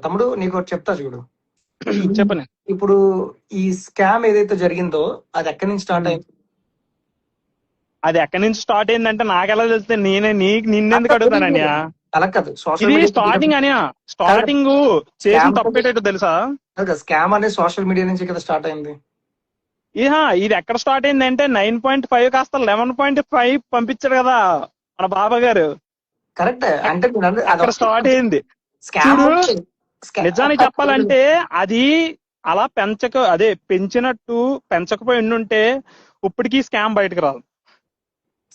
తమ్ముడు నీకు ఒకటి చెప్తా చూడు. చెప్పండి. ఇప్పుడు ఈ స్కామ్ ఏదైతే జరిగిందో అది ఎక్కడి నుంచి స్టార్ట్ అయింది? అది ఎక్కడి నుంచి స్టార్ట్ అయిందంటే నాకెలా తెలిస్తే నిన్నెందుకు అడుగుతానన్యా? అలా కాదు, సోషల్ ఇది మీడియా స్టార్టింగ్ అనియా, స్టార్టింగ్ చేసిన Scam తప్పేటట్టు తెలుసా? స్కామ్ అనేది సోషల్ మీడియా నుంచి కదా స్టార్ట్ అయింది. ఇది ఎక్కడ స్టార్ట్ అయింది అంటే 9.5 కాస్త 11.5 పంపించాడు కదా మన బాబా గారు. కరెక్ట్, అంటే అక్కడ స్టార్ట్ అయింది. స్కామ్. నిజానికి చెప్పాలంటే అది అలా పెంచినట్టు పెంచకపోయి ఉండుంటే ఇప్పటికీ స్కామ్ బయటకు రాదు.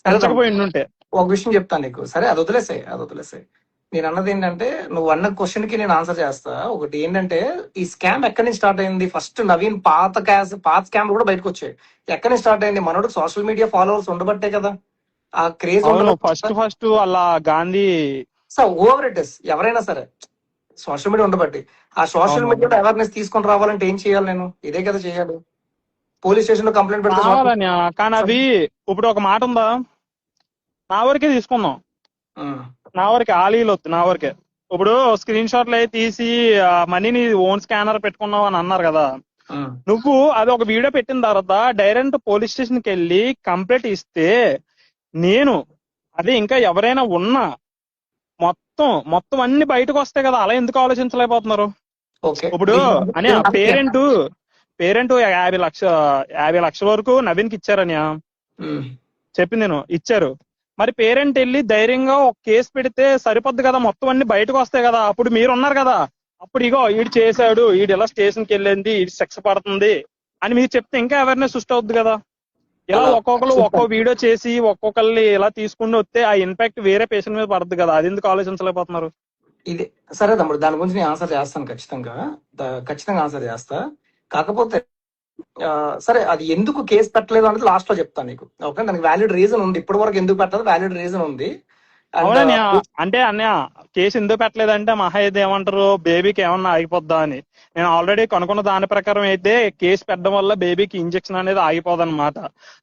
పెంచకపోయి ఉండుంటే. ఒక విషయం చెప్తాను నీకు, సరే అది వదిలేసాయి. నేను అన్నది ఏంటంటే, నువ్వు అన్న క్వశ్చన్ కి నేను ఆన్సర్ చేస్తా. ఒకటి ఏంటంటే, ఈ స్కామ్ ఎక్కడి నుంచి స్టార్ట్ అయింది? ఫస్ట్ నవీన్ పాత స్కామ్ కూడా బయటకు వచ్చాయి. ఎక్కడి నుంచి స్టార్ట్ అయింది? మనోడు సోషల్ మీడియా ఫాలోవర్స్ ఉండబట్టే కదా ఆ క్రేజ్. ఫస్ట్ అలా గాంధీ ఓవర్ ఇట్ ఇస్ ఎవరైనా సరే సోషల్ మీడియా ఉండబట్టి. ఆ సోషల్ మీడియాలో అవేర్నెస్ తీసుకొని రావాలంటే ఏం చేయాలి? నేను ఇదే కదా చేయాలి. పోలీస్ స్టేషన్ లో కంప్లైంట్ పెడతాను. కానీ అవి ఇప్పుడు ఒక మాట ఉందా, నా వరకే తీసుకుందాం. నా వరకే ఆలీలు వద్దు, నా వరకే. ఇప్పుడు స్క్రీన్ షాట్లు అయితే తీసి మనీని ఓన్ స్కానర్ పెట్టుకున్నావు అని అన్నారు కదా. నువ్వు అది ఒక వీడియో పెట్టిన తర్వాత డైరెక్ట్ పోలీస్ స్టేషన్ కి వెళ్ళి కంప్లైంట్ ఇస్తే నేను అదే ఇంకా ఎవరైనా ఉన్నా మొత్తం అన్ని బయటకు వస్తాయి కదా. అలా ఎందుకు ఆలోచించలేకపోతున్నారు? ఇప్పుడు అని పేరెంట్ 50 లక్షల వరకు నవీన్ కి ఇచ్చారని చెప్పింది నేను. ఇచ్చారు. మరి పేరెంట్ వెళ్ళి ధైర్యంగా ఒక కేసు పెడితే సరిపోద్ది కదా, మొత్తం అన్ని బయటకు వస్తాయి కదా. అప్పుడు మీరు ఉన్నారు కదా, అప్పుడు ఇగో ఈడు చేశాడు, ఈడు ఇలా స్టేషన్కి వెళ్ళింది, ఈడు శిక్ష పడుతుంది అని మీరు చెప్తే ఇంకా అవేర్నెస్ సృష్టి అవుద్ది కదా. ఇలా ఒక్కొక్కరు ఒక్కో వీడియో చేసి ఒక్కొక్కరిని ఇలా తీసుకుని వస్తే ఆ ఇంపాక్ట్ వేరే పేషెంట్ మీద పడుతుంది కదా. అది ఎందుకు ఆలోచించలేకపోతున్నారు? ఇది సరే తమ్ముడు, దాని గురించి నేను ఆన్సర్ చేస్తాను. ఖచ్చితంగా ఆన్సర్ చేస్తా. కాకపోతే సరే, అది ఎందుకు కేసు పెట్టలేదు అనేది లాస్ట్ లో చెప్తాను నీకు. ఓకే, దానికి వ్యాలిడ్ రీజన్ ఉంది. ఇప్పటి వరకు ఎందుకు పెట్టలేదు, వ్యాలిడ్ రీజన్ ఉంది. అంటే అన్నయ్య కేసు ఎందుకు పెట్టలేదంటే మహా అయితే ఏమంటారు, బేబీకి ఏమన్నా ఆగిపోద్దా అని. నేను ఆల్రెడీ కనుక్కున్న దాని ప్రకారం అయితే కేసు పెట్టడం వల్ల బేబీకి ఇంజెక్షన్ అనేది ఆగిపోదన్నమాట.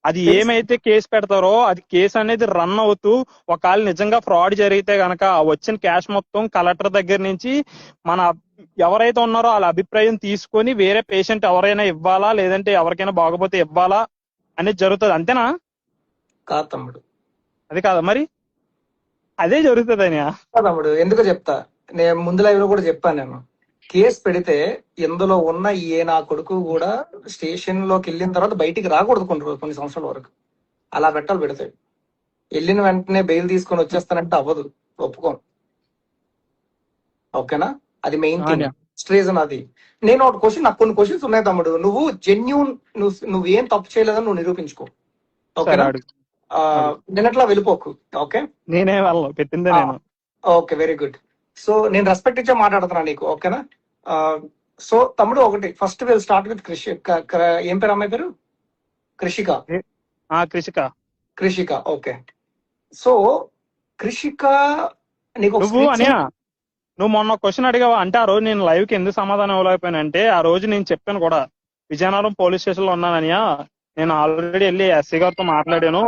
అది ఏమైతే కేసు పెడతారో అది కేసు అనేది రన్ అవుతూ ఒకవేళ నిజంగా ఫ్రాడ్ జరిగితే గనక వచ్చిన క్యాష్ మొత్తం కలెక్టర్ దగ్గర నుంచి మన ఎవరైతే ఉన్నారో వాళ్ళ అభిప్రాయం తీసుకొని వేరే పేషెంట్ ఎవరైనా ఇవ్వాలా లేదంటే ఎవరికైనా బాగపోతే ఇవ్వాలా అనేది జరుగుతుంది. అంతేనా? కాదు తమ్ముడు, అది కాదా మరి? అదే జరుగుతుంది అని తమ్ముడు. ఎందుకు చెప్తా, నేను ముందు లైవ్ లో కూడా చెప్పాను. నేను కేసు పెడితే ఇందులో ఉన్న నా కొడుకు కూడా స్టేషన్ లోకి వెళ్ళిన తర్వాత బయటికి రాకూడదు కొన్ని సంవత్సరాల వరకు. అలా పెడితే వెళ్ళిన వెంటనే బెయిల్ తీసుకొని వచ్చేస్తానంటే అవ్వదు, ఒప్పుకోను. ఓకేనా? అది మెయిన్ థింగ్, రీజన్ అది. నేను ఒక క్వశ్చన్, నాకు కొన్ని క్వశ్చన్స్ ఉన్నాయి తమ్ముడు. నువ్వు జెన్యూన్, నువ్వేం తప్పు చేయలేదని నువ్వు నిరూపించుకో. ఓకేనా? నిన్నట్లా వెళ్ళిపోకు. ఓకే, నేనే పెట్టిందే నేను. Okay, very good. సో నేను రెస్పెక్ట్ ఇచ్చే మాట్లాడుతున్నా నీకు. ఓకేనా? సో తమ్ముడు, ఒకటి ఫస్ట్ విల్ స్టార్ట్ విత్ ఏం పేరు అమ్మాయి పేరు? కృషిక. ఓకే, సో కృషిక నీకు నువ్వు మొన్న క్వశ్చన్ అడిగావా అంటే ఆ రోజు నేను లైవ్ కి ఎందుకు సమాధానం ఇవ్వలేకపోయానంటే ఆ రోజు నేను చెప్పాను కూడా, విజయనగరం పోలీస్ స్టేషన్ లో ఉన్నాననియా. నేను ఆల్రెడీ వెళ్ళి ఎస్సీ గారితో మాట్లాడాను.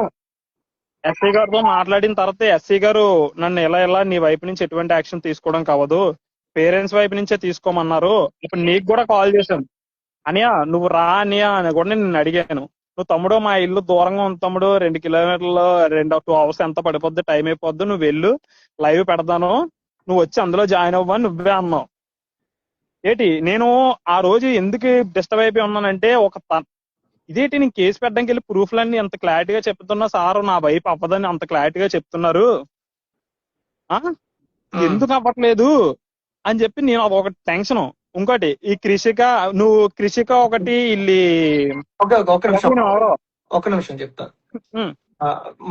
ఎస్సీ గారితో మాట్లాడిన తర్వాత ఎస్సీ గారు నన్ను ఎలా నీ వైపు నుంచి ఎటువంటి యాక్షన్ తీసుకోవడం కావదు, పేరెంట్స్ వైపు నుంచే తీసుకోమన్నారు. ఇప్పుడు నీకు కూడా కాల్ చేశాను, అనియా నువ్వు రా అనియా అని కూడా నేను అడిగాను. నువ్వు తమ్ముడు మా ఇల్లు దూరంగా ఉంది తమ్ముడు, 2 కిలోమీటర్లు 2 hours ఎంత పడిపోద్ది, టైం అయిపోద్ది, నువ్వు వెళ్ళు లైవ్ పెడతాను, నువ్వు వచ్చి అందులో జాయిన్ అవ్వని నువ్వే అన్నావు. ఏంటి నేను ఆ రోజు ఎందుకు డిస్టర్బ్ అయిపోయి ఉన్నానంటే, ఇదేంటి నేను కేసు పెట్టడానికి వెళ్ళి ప్రూఫ్లన్నీ ఎంత క్లారిటీగా చెప్తున్నా, సార్ నా వైపు అవ్వదని అంత క్లారిటీగా చెప్తున్నారు, ఎందుకు అవ్వట్లేదు అని చెప్పి నేను ఒక టెన్షన్. ఇంకోటి ఈ కృషిక ఒకటి ఇల్లి. ఒక నిమిషం చెప్తా.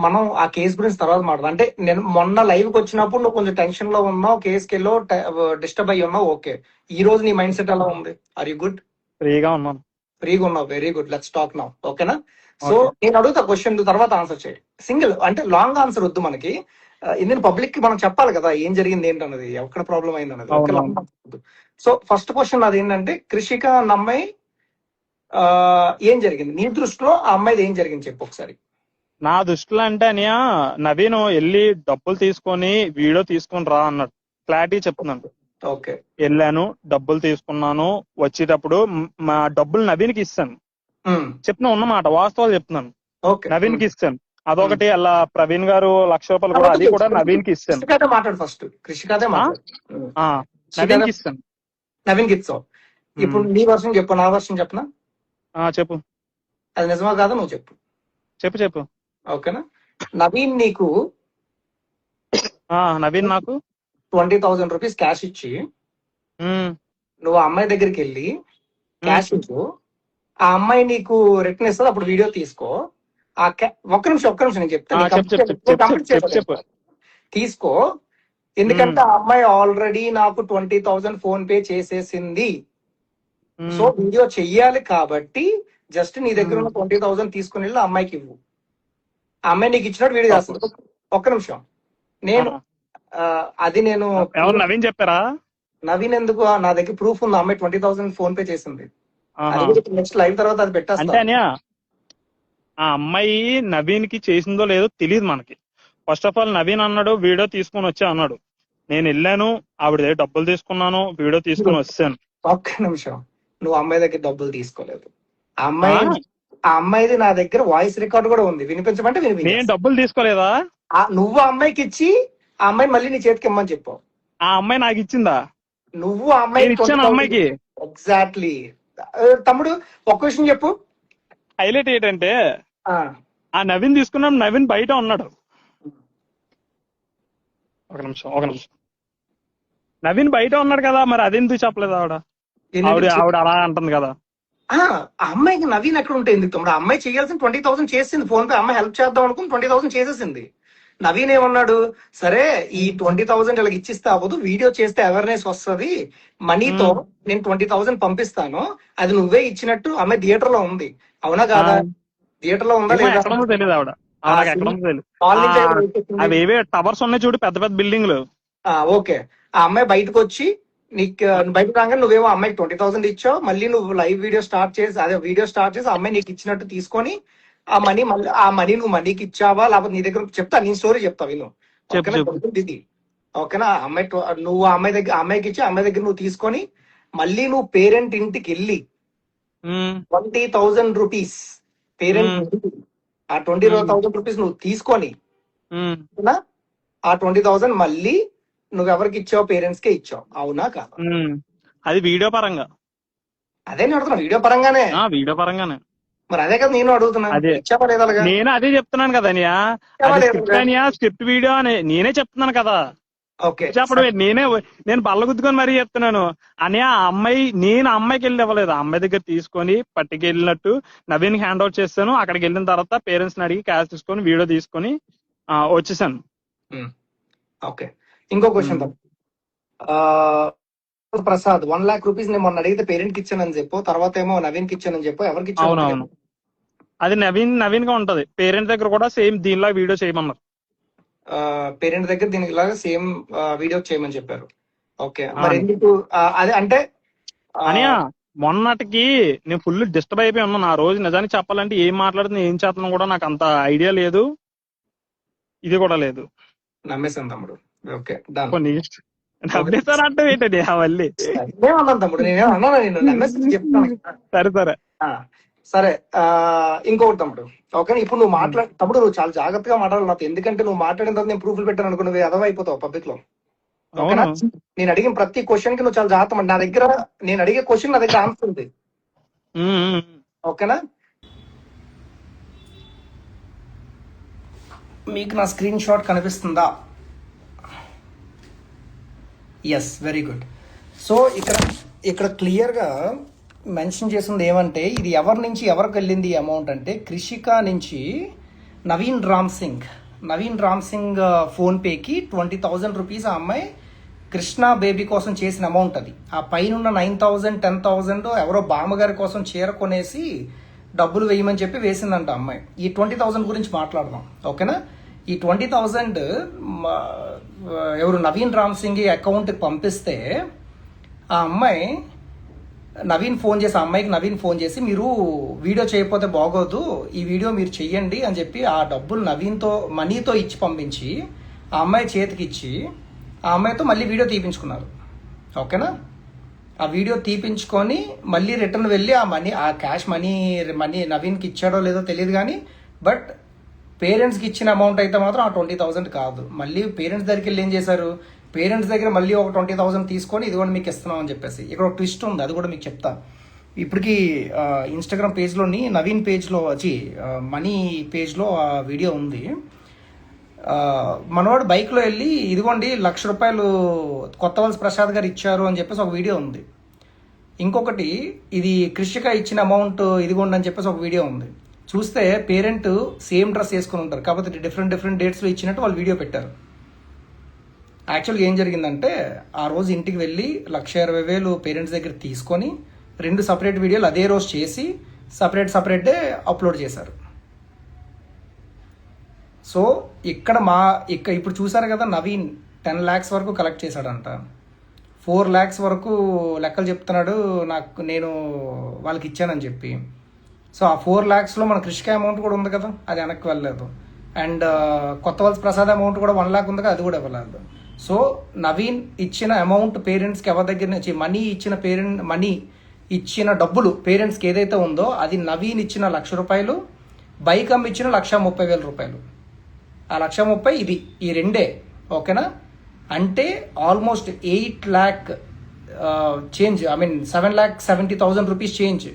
మనం ఆ కేసు గురించి తర్వాత మాట్లాడదాం. అంటే నేను మొన్న లైవ్ కి వచ్చినప్పుడు నువ్వు కొంచెం టెన్షన్ లో ఉన్నావు, కేసుకి వెళ్ళో డిస్టర్బ్ అయ్యి ఉన్నావు. ఓకే, ఈ రోజు నీ మైండ్ సెట్ ఎలా ఉంది? Are you good? ఫ్రీగా ఉన్నాను. Very good, let's talk now. ఓకేనా? సో నేను అడుగుతా క్వశ్చన్, తర్వాత ఆన్సర్ చేయి. సింగిల్ అంటే లాంగ్ ఆన్సర్ వద్దు మనకి. ఇండియన్ పబ్లిక్ కి మనం చెప్పాలి కదా ఏం జరిగింది ఏంటన్నది, ఎక్కడ ప్రాబ్లం అయింది అన్నది. సో ఫస్ట్ క్వశ్చన్ అది ఏంటంటే, కృషిక అన్న అమ్మాయి ఏం జరిగింది నీ దృష్టిలో? ఆ అమ్మాయిది ఏం జరిగింది చెప్పు ఒకసారి. నా దృష్టిలో అంటే అనియా, నవీన్ వెళ్ళి డబ్బులు తీసుకొని వీడియో తీసుకొని రా అన్నాడు. క్లారిటీ చెప్తున్నాను. ఓకే. వెళ్ళాను, డబ్బులు తీసుకున్నాను. వచ్చేటప్పుడు మా డబ్బులు నవీన్కి ఇస్తాను. చెప్తున్నా ఉన్నమాట, వాస్తవాలు చెప్తున్నాను. ఓకే. నవీన్కి ఇస్తాను. అదొకటి. అలా ప్రవీణ్ గారు ₹1,00,000 కూడా, అది కూడా నవీన్కి ఇస్తాను. కృషికాదే మాట్లాడు ఫస్ట్. కృషికాదే మాట్లాడు. నవీన్కి ఇస్తాను. నవీన్కి ఇస్తావు. ఇప్పుడు నీ వర్షం చెప్పు, నా వర్షం చెప్పనా? చెప్పు. అది నిజమా కాదా నువ్వు చెప్పు. చెప్పు. ఓకేనా? నవీన్ నీకు నవీన్ నాకు 20,000 రూపీస్ క్యాష్ ఇచ్చి నువ్వు ఆ అమ్మాయి దగ్గరికి వెళ్ళి క్యాష్ ఇచ్చు, ఆ అమ్మాయి నీకు రిటర్న్ ఇస్తుంది, అప్పుడు వీడియో తీసుకో. ఒక్క నిమిషం నేను చెప్తాను. చెప్పు. తీసుకో. ఎందుకంటే ఆ అమ్మాయి ఆల్రెడీ నాకు 20,000 ఫోన్ పే చేసేసింది. సో వీడియో చెయ్యాలి కాబట్టి జస్ట్ నీ దగ్గర ఉన్న 20,000 తీసుకుని వెళ్ళి ఆ అమ్మాయికి ఇవ్వు. ఆ అమ్మాయి నీకు ఇచ్చినట్టు వీడియో చేస్తుంది. ఒక్క నిమిషం. నేను నవీన్ చెప్పారా? నవీన్ ఎందుకు? నా దగ్గర ప్రూఫ్ ఉంది. అమ్మాయి 20,000 ఫోన్ పే చేసింది. నెక్స్ట్ లైవ్ తర్వాత అది పెట్టేస్తా. ఆ అమ్మాయి నవీన్ కి చేసిందో లేదో తెలియదు మనకి. ఫస్ట్ ఆఫ్ ఆల్ నవీన్ అన్నాడు వీడియో తీసుకొని వచ్చా అన్నాడు. నేను వెళ్ళాను, ఆవిడ దగ్గర డబ్బులు తీసుకున్నాను, వీడియో తీసుకొని వచ్చాను. ఒక్క నిమిషం. నువ్వు అమ్మాయి దగ్గర డబ్బులు తీసుకోలేదు. ఆ అమ్మాయిది నా దగ్గర వాయిస్ రికార్డ్ కూడా ఉంది, వినిపించమంటే నేను డబ్బులు తీసుకోలేదా? నువ్వు ఆ అమ్మాయికి ఇచ్చి ఆ అమ్మాయి మళ్ళీ నీ చేతికి ఇమ్మని చెప్పావు. ఆ అమ్మాయి నాకు ఇచ్చిందా? నువ్వు ఆ అమ్మాయికి ఎగ్జాక్ట్లీ. తమ్ముడు ఒక విషయం చెప్పు. హైలైట్ ఏంటంటే ఆ నవీన్ తీసుకున్నాం, నవీన్ బయట ఉన్నాడు. ఒక నిమిషం. నవీన్ బయట ఉన్నాడు కదా, మరి అదెందుకు చెప్పలేదు ఆవిడ అలా అంటుంది కదా. ఆ అమ్మాయికి నవీన్ ఎక్కడ ఉంటే ఎందుకు తమ్ముడు? ఆ అమ్మాయి చేయాల్సిన 20,000 చేసింది. ఫోన్ పే అమ్మాయి హెల్ప్ చేద్దాం అనుకుని 20,000 చేసేసింది. నవీన్ ఏమన్నాడు, సరే ఈ 20,000 ఇలా ఇచ్చిస్తే అవ్వదు, వీడియో చేస్తే అవేర్నెస్ వస్తుంది, మనీతో నేను 20,000 పంపిస్తాను, అది నువ్వే ఇచ్చినట్టు. అమ్మాయి థియేటర్ లో ఉంది, అవునా కాదా? థియేటర్ లో ఉందా లేదా తెలియదు ఆవిడ. అవేవే టవర్స్ ఉన్నాయి చూడు, పెద్ద పెద్ద బిల్డింగ్లు. ఓకే. ఆ అమ్మాయి బయటకు వచ్చి నీకు బయటకు రాగానే నువ్వేమో అమ్మాయికి 20,000 ఇచ్చావు. మళ్ళీ నువ్వు లైవ్ వీడియో స్టార్ట్ చేసి ఆ అమ్మాయి నీకు ఇచ్చినట్టు తీసుకొని ఆ మనీ నువ్వు మనీకి ఇచ్చావా లేకపోతే నీ దగ్గర చెప్తా, నీ స్టోరీ చెప్తా విను. ఇది ఓకేనా? నువ్వు ఆ అమ్మాయికి ఇచ్చి అమ్మాయి దగ్గర నువ్వు తీసుకొని మళ్ళీ నువ్వు పేరెంట్ ఇంటికి వెళ్ళి 20,000 రూపీస్ పేరెంట్, ఆ 20,000 రూపీస్ నువ్వు తీసుకొని ఆ 20,000 మళ్ళీ నువ్వెవరికి ఇచ్చావు? పేరెంట్స్ కే ఇచ్చావు, అవునా కాదా? అది వీడియో పరంగా. అదే నేను అడుగుతున్నా, వీడియో పరంగానే. వీడియో పరంగానే. మరి అదే కదా నేను అడుగుతున్నా. నేను అదే చెప్తున్నాను కదా స్క్రిప్ట్ వీడియో అని నేనే చెప్తున్నాను కదా. చెప్పడం నేను బల్లగుద్దుకొని మరీ చెప్తున్నాను అని. ఆ అమ్మాయి, నేను అమ్మాయికి వెళ్ళి ఇవ్వలేదు, ఆ అమ్మాయి దగ్గర తీసుకొని పట్టుకెళ్ళినట్టు నవీన్ హ్యాండ్ అవుట్ చేస్తాను. అక్కడికి వెళ్ళిన తర్వాత పేరెంట్స్ ని అడిగి క్యాష్ తీసుకొని వీడియో తీసుకొని వచ్చేసాను. ఓకే. ఇంకో క్వశ్చన్ ప్రసాద్, 1 lakh రూపీస్ నేను మొన్న అడిగితే పేరెంట్ కి ఇచ్చానని చెప్పు, తర్వాత ఏమో నవీన్ కి ఇచ్చానని చెప్పు, ఎవరికి ఇచ్చాను? అవునవును, అది నవీన్ గా ఉంటది. పేరెంట్ దగ్గర కూడా సేమ్ దీనిలా వీడియో చేయమన్నారు. పేరెంట్ దగ్గర దీనికి ఇలాగా సేమ్ వీడియో చేయమని చెప్పారు. ఓకే. మరి ఎందుకు అదే అంటే అనియా మొన్నటికి నేను ఫుల్ డిస్టర్బ్ అయిపోయి ఉన్నాను. ఆ రోజు నిజానికి చెప్పాలంటే ఏం మాట్లాడుతున్నా ఏం చేస్తున్నా కూడా నాకు అంత ఐడియా లేదు, ఇది కూడా లేదు. నమ్మేశాను తమ్ముడు. ఓకే. నమ్మేశారు అంటే ఏంటండి మళ్ళీ? తమ్ముడు నేనేమన్నా నేను నమ్మేసి చెప్తాను. సరే సరే. ఇంకొకటి తమ్ముడు, ఓకే. ఇప్పుడు నువ్వు తమ్ముడు నువ్వు చాలా జాగ్రత్తగా మాట్లాడాలి నాతో, ఎందుకంటే నువ్వు మాట్లాడిన తర్వాత నేను ప్రూఫ్లు పెట్టాను అనుకో, నువ్వు ఎదవైపోతావు పబ్లిక్ లో. ఓకేనా? నేను అడిగిన ప్రతి క్వశ్చన్ కి నువ్వు చాలా జాగ్రత్త. నా దగ్గర నేను అడిగే క్వశ్చన్ నా దగ్గర ఆన్సర్ ఉంది, ఓకేనా? మీకు నా స్క్రీన్ షాట్ కనిపిస్తుందా? Yes, very good. సో ఇక్కడ క్లియర్గా మెన్షన్ చేసింది ఏమంటే, ఇది ఎవరి నుంచి ఎవరికి వెళ్ళింది ఈ అమౌంట్ అంటే, కృషిక నుంచి నవీన్ రామ్ సింగ్ ఫోన్ పేకి 20,000 రూపీస్ ఆ అమ్మాయి కృష్ణ బేబీ కోసం చేసిన అమౌంట్ అది. ఆ పైన 9,000 10,000 ఎవరో బామ్మగారి కోసం చీర కొనేసి డబ్బులు వేయమని చెప్పి వేసిందంట అమ్మాయి. ఈ 20,000 గురించి మాట్లాడదాం, ఓకేనా? ఈ 20,000 ఎవరు నవీన్ రామ్ సింగ్ అకౌంట్కి పంపిస్తే ఆ అమ్మాయి నవీన్ ఫోన్ చేసి మీరు వీడియో చేయకపోతే బాగోదు, ఈ వీడియో మీరు చెయ్యండి అని చెప్పి ఆ డబ్బులు మనీతో ఇచ్చి పంపించి ఆ అమ్మాయి చేతికి ఇచ్చి ఆ అమ్మాయితో మళ్ళీ వీడియో తీపించుకున్నారు, ఓకేనా? ఆ వీడియో తీపించుకొని మళ్ళీ రిటర్న్ వెళ్ళి ఆ క్యాష్ మనీ నవీన్కి ఇచ్చాడో లేదో తెలియదు కానీ, బట్ పేరెంట్స్కి ఇచ్చిన అమౌంట్ అయితే మాత్రం ఆ 20,000 కాదు. మళ్ళీ పేరెంట్స్ దగ్గరికి వెళ్ళి ఏం చేశారు, పేరెంట్స్ దగ్గర మళ్ళీ ఒక 20,000 తీసుకొని ఇది కూడా మీకు ఇస్తున్నాం అని చెప్పేసి. ఇక్కడ ఒక ట్విస్ట్ ఉంది, అది కూడా మీకు చెప్తా. ఇప్పటికి ఇన్స్టాగ్రామ్ పేజ్లోని నవీన్ పేజ్లో వచ్చి మనీ పేజ్లో ఆ వీడియో ఉంది. మనవాడు బైక్లో వెళ్ళి ఇదిగోండి ₹1,00,000 కొత్తవలస ప్రసాద్ గారు ఇచ్చారు అని చెప్పేసి ఒక వీడియో ఉంది. ఇంకొకటి ఇది కృషిక ఇచ్చిన అమౌంట్ ఇదిగోండి అని చెప్పేసి ఒక వీడియో ఉంది. చూస్తే పేరెంట్ సేమ్ డ్రెస్ వేసుకుని ఉంటారు, కాకపోతే డిఫరెంట్ డేట్స్లో ఇచ్చినట్టు వాళ్ళు వీడియో పెట్టారు. యాక్చువల్గా ఏం జరిగిందంటే ఆ రోజు ఇంటికి వెళ్ళి 1,20,000 పేరెంట్స్ దగ్గర తీసుకొని 2 సపరేట్ వీడియోలు అదే రోజు చేసి సపరేట్ డే అప్లోడ్ చేశారు. సో ఇక్కడ ఇప్పుడు చూసారు కదా, నవీన్ 10 lakhs వరకు కలెక్ట్ చేశాడంట. 4 lakhs వరకు లెక్కలు చెప్తున్నాడు నేను వాళ్ళకి ఇచ్చానని చెప్పి. సో ఆ 4 lakhsలో మన కృషిక అమౌంట్ కూడా ఉంది కదా, అది వెనక్కి వెళ్ళలేదు. అండ్ కొత్తవలస ప్రసాద్ అమౌంట్ కూడా 1 lakh ఉంది కదా, అది కూడా ఇవ్వలేదు. సో నవీన్ ఇచ్చిన అమౌంట్ పేరెంట్స్కి ఎవరి దగ్గర నుంచి మనీ ఇచ్చిన డబ్బులు పేరెంట్స్కి ఏదైతే ఉందో అది నవీన్ ఇచ్చిన ₹1,00,000, బైక్ అమ్మి ఇచ్చిన ₹1,30,000. ఆ 1,30,000 ఇది ఈ రెండే. ఓకేనా? అంటే almost 8 lakh change, 7,70,000 rupees change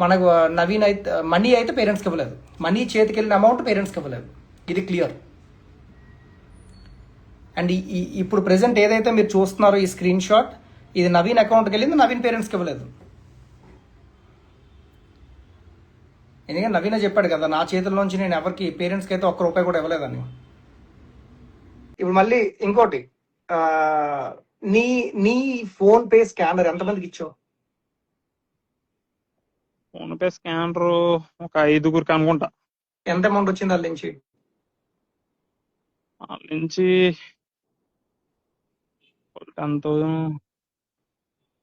మనకు నవీన్ అయితే మనీ అయితే పేరెంట్స్కి ఇవ్వలేదు. మనీ చేతికి వెళ్ళిన అమౌంట్ పేరెంట్స్కి ఇవ్వలేదు. ఇది క్లియర్. అండ్ ఇప్పుడు ప్రెసెంట్ ఏదైతే మీరు చూస్తున్నారో ఈ స్క్రీన్ షాట్, ఇది నవీన్ అకౌంట్కి వెళ్ళింది, నవీన్ పేరెంట్స్కి ఇవ్వలేదు. ఎందుకంటే నవీనే చెప్పాడు కదా, నా చేతుల్లోంచి నేను ఎవరికి పేరెంట్స్కి అయితే ₹1 కూడా ఇవ్వలేదని. ఇప్పుడు మళ్ళీ ఇంకోటి, నీ ఫోన్ పే స్కానర్ ఎంతమందికి ఇచ్చావు? ఫోన్ పే స్కానర్ ఒక 5గురికి అనుకుంటా. ఎంత అమౌంట్ వచ్చింది వాళ్ళ నుంచి?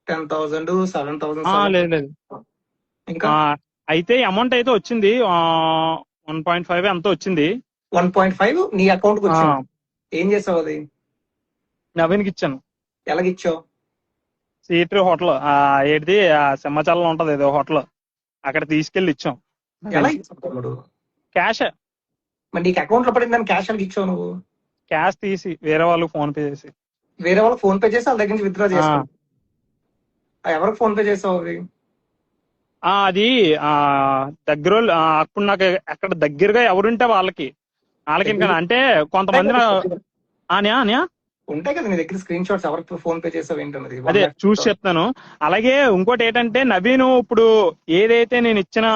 10,000 7,000 లేదు. ఇంకా అయితే అమౌంట్ అయితే వచ్చింది 1.5 ఎంతో వచ్చింది. 1.5 నీ అకౌంట్ వచ్చింది. ఏం చేసావు అది? నవీన్కి ఇచ్చాను. ఎలాగిచ్చావు? సీట్రీ హోటల్ ఏంటిది సింహాచలంలో ఉంటది ఏదో హోటల్, అక్కడ తీసుకెళ్లి ఇచ్చాం. ఎలా ఇచ్చావు? క్యాష్. మరి నీకు అకౌంట్ లో పడిందని క్యాష్ ఎలా ఇచ్చావు నువ్వు? క్యాష్ తీసి వేరే వాళ్ళకి ఫోన్ పే చేసి. వేరే వాళ్ళకి ఫోన్ పే చేసి వాళ్ళ దగ్గర నుంచి విత్డ్రా చేస్తావు? ఎవరికి ఫోన్ పే చేసావు అవి? అది దగ్గర అప్పుడు నాకు అక్కడ దగ్గరగా ఎవరుంటే వాళ్ళకి ఇంకా అంటే కొంతమంది ఉంటాయి కదా నీ దగ్గర స్క్రీన్ షాట్స్, ఎవరికి ఫోన్ పే చేసావు ఏంటన్నది అదే చూసి చెప్తాను. అలాగే ఇంకోటి ఏంటంటే నవీన్ ఇప్పుడు ఏదైతే నేను ఇచ్చిన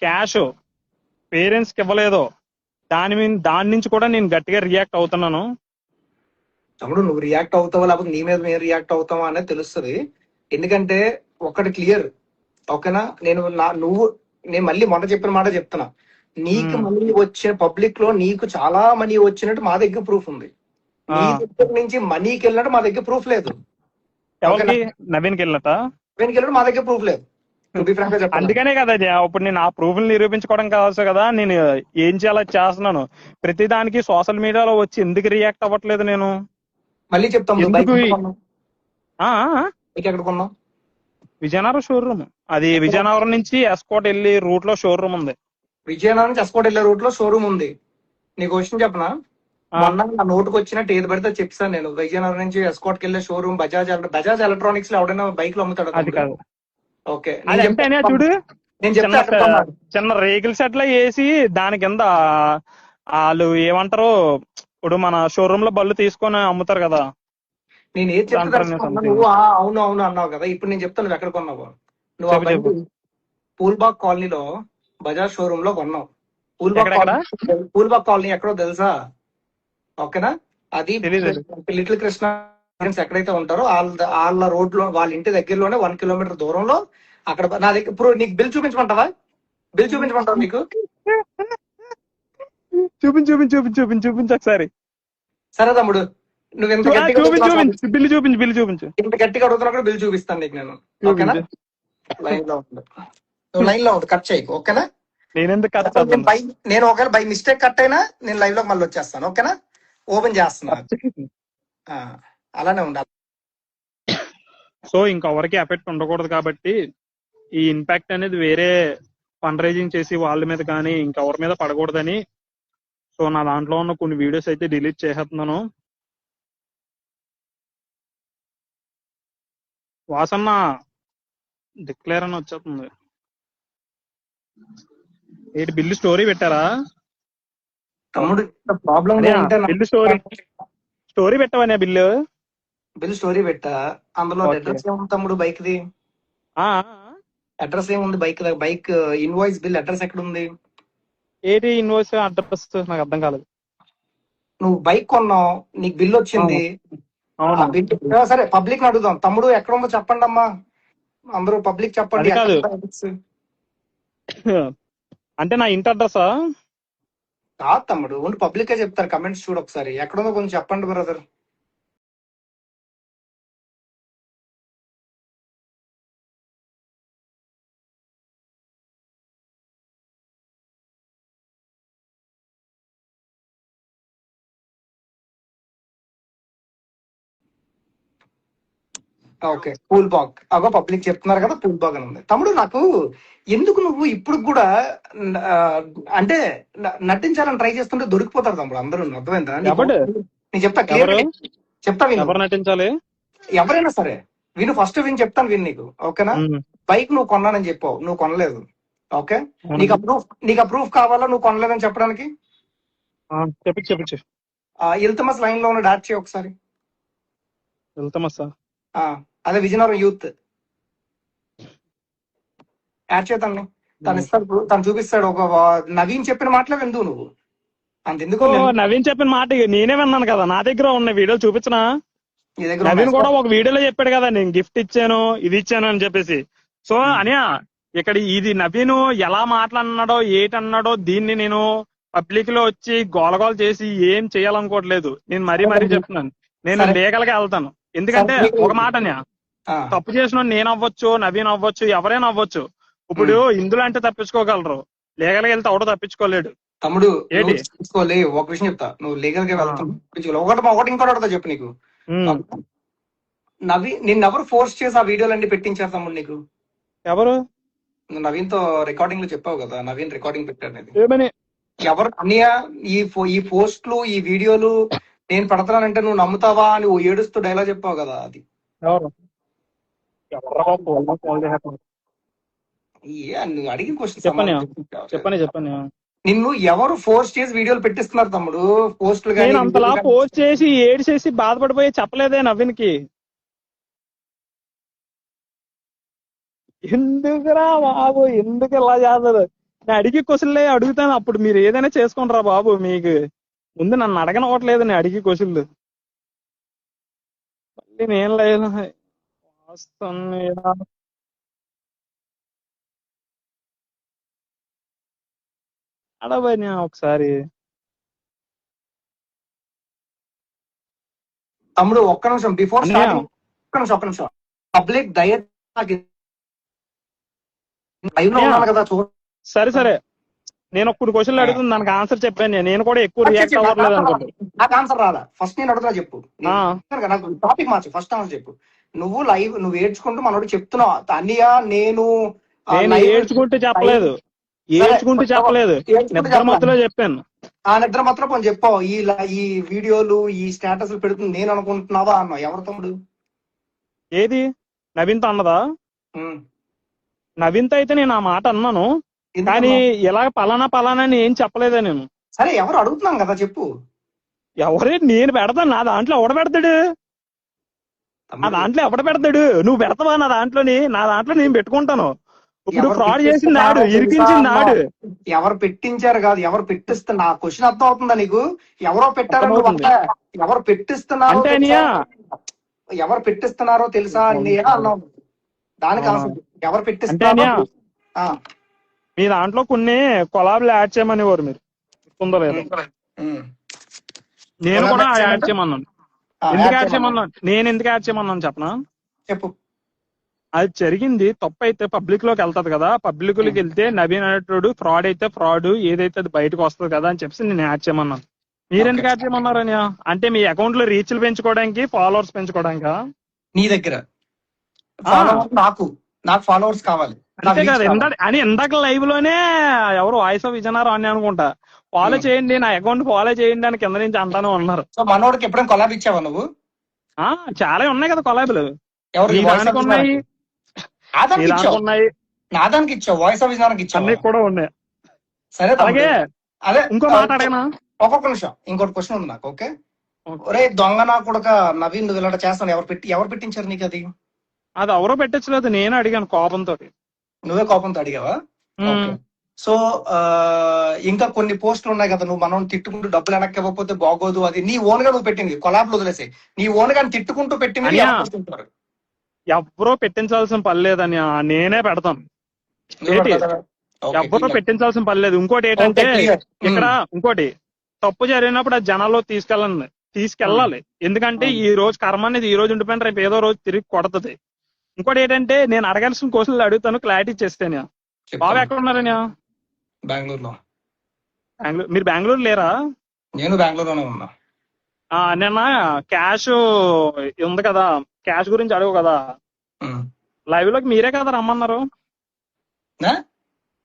క్యాష్ పేరెంట్స్ కి ఇవ్వలేదో దాని నుంచి కూడా నేను గట్టిగా రియాక్ట్ అవుతున్నాను. తమ్ముడు, నువ్వు రియాక్ట్ అవుతావా లేకపోతే నీ మీద మేము రియాక్ట్ అవుతావా అనేది తెలుస్తుంది. ఎందుకంటే ఒకటి క్లియర్, ఓకేనా? నేను మళ్ళీ మొన్న చెప్పిన మాట చెప్తున్నా. నీకు మనీ వచ్చిన పబ్లిక్ లో నీకు చాలా మనీ వచ్చినట్టు మా దగ్గర ప్రూఫ్ ఉంది. నీ దగ్గర నుంచి మనీకి వెళ్ళినట్టు మా దగ్గర ప్రూఫ్ లేదు. నవీన్కి వెళ్ళినట్టు మా దగ్గర ప్రూఫ్ లేదు. అందుకనే కదా ఇప్పుడు నేను ఆ ప్రూఫ్ నిరూపించుకోవడం కావచ్చు కదా, నేను ఏం చేయాలో చేస్తున్నాను. ప్రతి దానికి సోషల్ మీడియాలో వచ్చి ఎందుకు రియాక్ట్ అవ్వట్లేదు నేను? మళ్ళీ చెప్తాం. విజయనగరం షోరూమ్, అది విజయనగరం నుంచి ఎస్కోట్ వెళ్ళి రూట్ లో షోరూమ్ ఉంది. విజయనగరం నుంచి ఎస్కోట్ వెళ్ళే రూట్ లో షోరూమ్ ఉంది. నీకు క్వశ్చన్ చెప్పనా? మొన్న నా నోటుకు వచ్చినట్టు ఏది పడితే చెప్తాను నేను. విజయనగరం నుంచి ఎస్కోట్ కెళ్లే షోరూమ్ బజాజ్ ఎలక్ట్రానిక్స్ లో ఎవడైనా బైక్ లో అమ్ముతాడు. అది కాదు. ఓకే, చూడు, నేను చెప్తాను. చిన్న రేకుల సెట్ లో వేసి దాని కింద వాళ్ళు ఏమంటారు, ఇప్పుడు మన షోరూమ్ లో బళ్ళు తీసుకొని అమ్ముతారు కదా. నేను ఏది చెప్తాను, నువ్వు అవును అన్నావు కదా. ఇప్పుడు నేను చెప్తాను నువ్వు ఎక్కడ కొన్నావు. నువ్వు పూల్బాగ్ కాలనీలో బజాజ్ షోరూమ్ లో కొన్నావు. పూల్బాగ్ కాలనీ ఎక్కడో తెలుసా? ఓకేనా? అది లిటిల్ కృష్ణ ఎక్కడైతే ఉంటారో వాళ్ళ రోడ్ లో, వాళ్ళ ఇంటి దగ్గరలోనే 1 kilometer దూరంలో అక్కడ నా దగ్గర నీకు బిల్ చూపించమంటావా? నీకు చూపించు ఒకసారి. సరే తమ్ముడు, నువ్వు ఎంత బిల్లు చూపించు. ఇంత గట్టిగా అడుగుతున్నా కూడా బిల్ చూపిస్తాను నీకు నేను. ఓకేనా? లైన్ లో ఉండు, నువ్వు లైన్ లో ఉండు, కట్ చేయకు. ఓకేనా? నేను ఒకవేళ బై మిస్టేక్ కట్ అయినా నేను లైవ్ లోకి మళ్ళీ వచ్చేస్తాను. ఓకేనా? ఓపెన్ చేస్తున్నా, అలానే ఉండాలి. సో ఇంకెవరికి ఎఫెక్ట్ ఉండకూడదు కాబట్టి ఈ ఇంపాక్ట్ అనేది వేరే ఫండ్ రైజింగ్ చేసి వాళ్ళ మీద కానీ ఇంకెవరి మీద పడకూడదని సో నా దాంట్లో ఉన్న కొన్ని వీడియోస్ అయితే డిలీట్ చేసేస్తున్నాను. వాసన్న డిక్లేర్ అని వచ్చేస్తుంది. ఏంటి బిల్లు స్టోరీ పెట్టారా? తమ్ముడు ప్రాబ్లం బిల్లు స్టోరీ పెట్టవనే బిల్లు స్టోరీ పెట్టా. అందులో Okay. అడ్రస్ ఏముంది తమ్ముడు బైక్ ది? ఆ, అడ్రస్ ఏముంది bike bike invoice bill address ఎక్కడ ఉంది? ఏంటి ఇన్వాయిస్ అడ్రస్ నాకు అర్థం కాలేదు. నువ్వు బైక్ కొన్నావు, నీకు బిల్ వచ్చింది. అవును. ఆ bill- సరే పబ్లిక్ అడుగుదాం. తమ్ముడు ఎక్కడ ఉందో చెప్పండి అమ్మా, అందరూ పబ్లిక్ చెప్పండి. అది కాదు. ఎక్కడ ఉందో address? అంటే నా ఇంటి అడ్రసా? కాదు తమ్ముడు, ఉండి పబ్లిక్ చెప్తారు. కమెంట్స్ చూడు ఒకసారి, ఎక్కడ ఉందో కొంచెం చెప్పండి బ్రదర్. ఓకే, పూల్ బాగ్. అగో పబ్లిక్ చెప్తున్నారు కదా, పూల్ బాగ్ అని ఉంది. తమ్ముడు నాకు ఎందుకు నువ్వు ఇప్పుడు కూడా ఆ, అంటే నటించాలని ట్రై చేస్తుంటే దొరికిపోతారు తమ్ముడు అందరూ. అర్థమైందా నీకు? ఎవడు? నేను చెప్తా క్లియర్ ఎవరు? చెప్తా విను. ఎవరు నటించాలి? ఎవరైనా సరే విను, ఫస్ట్ విని చెప్తాను విను నీకు, ఓకేనా? ఉమ్. బైక్ నువ్వు కొన్నానని చెప్పావు, నువ్వు కొనలేదు. ఓకే, నీకు ఆ ప్రూఫ్ కావాలా నువ్వు కొనలేదని చెప్పడానికి? చెప్పచ్చు. ఇల్తమస్ లైన్ లో ఉన్న డాట్ చేయి ఒకసారి. వెళ్తామా సార్? ఆ, అదే విజయనగరం యూత్ యాడ్ చేతాను. తను ఇస్తాడు, తను చూపిస్తాడు. ఒక నవీన్ చెప్పిన మాటలే విందు నువ్వు, అంతెందుకు నవీన్ చెప్పిన మాట నేనే విన్నాను కదా, నా దగ్గర ఉన్న వీడియోలు చూపించిన. నీ దగ్గర నవీన్ ఉన్నాయి. కూడా ఒక వీడియోలో చెప్పాడు కదా, నేను గిఫ్ట్ ఇచ్చాను ఇది ఇచ్చాను అని చెప్పేసి. సో అనియా ఇక్కడ ఇది నవీన్ ఎలా మాట్లాడినాడో ఏటన్నాడో దీన్ని నేను పబ్లిక్ లో వచ్చి గోలగోల చేసి ఏం చేయాలనుకోవట్లేదు. నేను మరీ చెప్తున్నాను, నేను సరే. లీగల్ గా వెళ్తాను. ఎందుకంటే సరే. ఒక మాట అనియా, ఆ, తప్పు చేసిన నేను అవ్వచ్చు, నవీన్ అవ్వచ్చు, ఎవరైనా అవ్వచ్చు. ఇప్పుడు ఇందులో అంటే తప్పించుకోగలరు, లీగల్ గా వెళ్తే ఎవడో తప్పించుకోలేడు. తమ్ముడు ఏంటి? నువ్వు తీసుకోలే. ఒక విషయం చెప్తా, నువ్వు లీగల్ గా వెళ్తావు. ఒకటి ఇంకోటి అడుగుతా చెప్పు నీకు. ఉమ్. నిన్నెవరు ఫోర్స్ చేసి ఆ వీడియోలన్నీ పెట్టించారు తమ్ముడు నీకు? ఎవరు? నువ్వు నవీన్ తో రికార్డింగ్ లో చెప్పావు కదా, నవీన్ రికార్డింగ్ పెట్టాడు అనేది. ఏమని? ఎవరు అన్నయ్య ఈ పోస్టులు ఈ వీడియోలు నేను పెడతానంటే నువ్వు నమ్ముతావా అని ఓ ఏడుస్తూ డైలాగ్ చెప్పావు కదా, అది ఎవరు? నువ్వు అడిగిన చెప్పని క్వశ్చన్. చెప్పని నిన్ను ఎవరు ఫోర్స్ చేసి వీడియోలు పెట్టిస్తున్నారు తమ్ముడు? పోస్టులు నేను అంతలా కానీ పోస్ట్ చేసి ఏడు చేసి బాధపడిపోయి చెప్పలేదే నవీన్ కి. ఎందుకురా బాబు, ఎందుకు ఇలా చేస్తారు? నేను అడిగి క్వశ్చన్లే అడుగుతాను, అప్పుడు మీరు ఏదైనా చేసుకుంటారా బాబు? మీకు ముందు నన్ను అడగనవట్లేదు, నేను అడిగి క్వశ్చన్లు. మళ్ళీ నేను లేదు అడవని ఒకసారి. తమ్ముడు ఒక్క నిమిషం బిఫోర్ అన్నయ్య. స్టార్టింగ్ ఒక్క నిమిషం పబ్లిక్ దయ లైవ్ లో ఉన్నాను కదా చూడు. సరే నేను ఒక్కడు క్వశ్చన్లు అడుగుతుంది, దానికి ఆన్సర్ చెప్పాను. నేను కూడా ఎక్కువ రియాక్ట్ అవ్వట్లేదు అనుకుంటా. నాకు ఆన్సర్ రాదా? ఫస్ట్ నేను అడుగుతున్నా చెప్పు. ఆ. నాకు టాపిక్ మార్చి ఫస్ట్ ఆన్సర్ చెప్పు. నువ్వు ఏడ్చుకుంటూ మనోడు చెప్తున్నావు అన్నయ్య నేను ఏడ్చుకుంటూ చెప్పలేదు, ఏడ్చుకుంటూ చెప్పలేదు, నిద్ర మధ్యలో చెప్పాను. ఆ నిద్ర మాత్రం కొంచెం చెప్పావు. ఈ వీడియోలు ఈ స్టేటస్ పెడుతుంది నేను అనుకుంటున్నావా అన్నావు. ఎవరు తమ్ముడు? ఏది? నవీన్తో అన్నదా? ఉమ్. నవీన్తో అయితే నేను ఆ మాట అన్నాను, కానీ ఇలా పలానా అని ఏం చెప్పలేదా నేను. సరే ఎవరు అడుగుతున్నాం కదా చెప్పు. ఎవరే? నేను పెడతాను, నా దాంట్లో ఎవడ పెడతాడు? నా దాంట్లో ఎవడ పెడతాడు? నువ్వు పెడతావా నా దాంట్లోని? నా దాంట్లో నేను పెట్టుకుంటాను. ఇప్పుడు ఫ్రాడ్ చేసింది నాడు, ఇరికించింది నాడు. ఎవరు పెట్టించారు కాదు, ఎవరు పెట్టిస్తున్నా? నా క్వశ్చన్ అర్థం అవుతుందా నీకు? ఎవరో పెట్టారు, ఎవరు పెట్టిస్తున్నారు అంటే అనియా, ఎవరు పెట్టిస్తున్నారో తెలుసా అన్నయ్య అన్నావు. దానికి ఆన్సర్ ఎవరు అంటే పెట్టిస్తున్నారో. అనియా, ఆ. మీ దాంట్లో కొన్ని కొలాబులు యాడ్ చేయమనేవారు, మీరు ఉందో లేదు? ఉమ్. నేను కూడా యాడ్ చేయమన్నాను. ఎందుకు యాడ్ చేయమన్నాను? నేను ఎందుకు యాడ్ చేయమన్నాను చెప్పనా? చెప్పు. అది జరిగింది తప్పు అయితే పబ్లిక్ లోకి వెళ్తాది కదా, పబ్లిక్ లోకి వెళ్తే నవీన్ అనేటోడు ఫ్రాడ్ అయితే ఫ్రాడ్, ఏదైతే అది బయటకు వస్తుంది కదా అని చెప్పి నేను యాడ్ చేయమన్నాను. మీరెందుకు యాడ్ చేయమన్నారు అని? అంటే మీ అకౌంట్ లో రీచ్లు పెంచుకోవడానికి, ఫాలోవర్స్ పెంచుకోవడానికా? నీ దగ్గర ఫాలోవర్స్ నాకు ఫాలోవర్స్ కావాలి, నాకు అంతే రీచ్ కదా. కావాలి. ఇందాక లైవ్ లోనే ఎవరు వాయిస్ ఆఫ్ విజయనగరం అని అనుకుంటా, ఫాలో ఉమ్. చేయండి, నా అకౌంట్ ఫాలో చేయండి అని కింద నుంచి అంటానే ఉన్నారు. సో మనోడికి ఎప్పుడైనా కొలాబ్ ఇచ్చావా నువ్వు? చాలా ఉన్నాయి కదా కొలాబులు. ఎవరు నీ వాయిస్ ఆఫ్ దానికి ఉన్నాయి, నీ ఆదానికి దానికి ఇచ్చావు, ఉన్నాయి, నాదానికి ఇచ్చావు, వాయిస్ ఆఫ్ విజయనగరానికి ఇచ్చావా? అన్ని కూడా ఉన్నాయి. సరే తమ్ముడు. అలాగే అదే ఇంకో మాట అడగనా? ఒక్కొక్క నిమిషం, ఇంకోటి క్వశ్చన్ ఉంది నాకు. ఓకే, ఒరే దొంగ నా కొడుక నవీన్, నువ్వు ఇలా చేస్తాను, ఎవరు పెట్టించారు నీకు అది? అది ఎవరో పెట్టచ్చలేదు, నేను అడిగాను కోపంతో. నువ్వే కోపంతో అడిగావా? ఓకే. సో ఇంకా కొన్ని పోస్టులు ఉన్నాయి కదా, నువ్వు మనం తిట్టుకుంటూ డబ్బులు వెనక్కి ఇవ్వకపోతే బాగోదు, అది నీ ఓన్ గా నువ్వు పెట్టింది, కొలాబ్ లో వదిలేసి నీ ఓన్ గా తిట్టుకుంటూ పెట్టింది అనియా, ఎవరు చూస్తుంటారు? ఎవరో పెట్టించాల్సిన పని లేదని నేనే పెడతాను. నువ్వు ఏంటి, పెడతావా? ఓకే, ఎవరో clear. పెట్టించాల్సిన పని లేదు. ఇంకోటి ఓకే, ఏంటంటే clear. ఇక్కడ ఇంకోటి, తప్పు జరిగినప్పుడు అది జనాల్లో తీసుకెళ్ళాలి. ఎందుకంటే ఈ రోజు కర్మ అనేది ఈ రోజు ఉండిపోయిన రేపు ఏదో రోజు తిరిగి కొడుతుంది. ఇంకోటి ఏంటంటే నేను అడగాల్సిన క్వశ్చన్లు అడుగుతాను, క్లారిటీ చేస్తేనే. బాబు ఎక్కడ ఉన్నారని? బెంగళూరులో. మీరు బెంగళూరు లేరా? నేను బెంగళూరులోనే ఉన్నా. నిన్న క్యాష్ ఉంది కదా, క్యాష్ గురించి అడుగు కదా, లైవ్ లోకి మీరే కదా రమ్మన్నారు.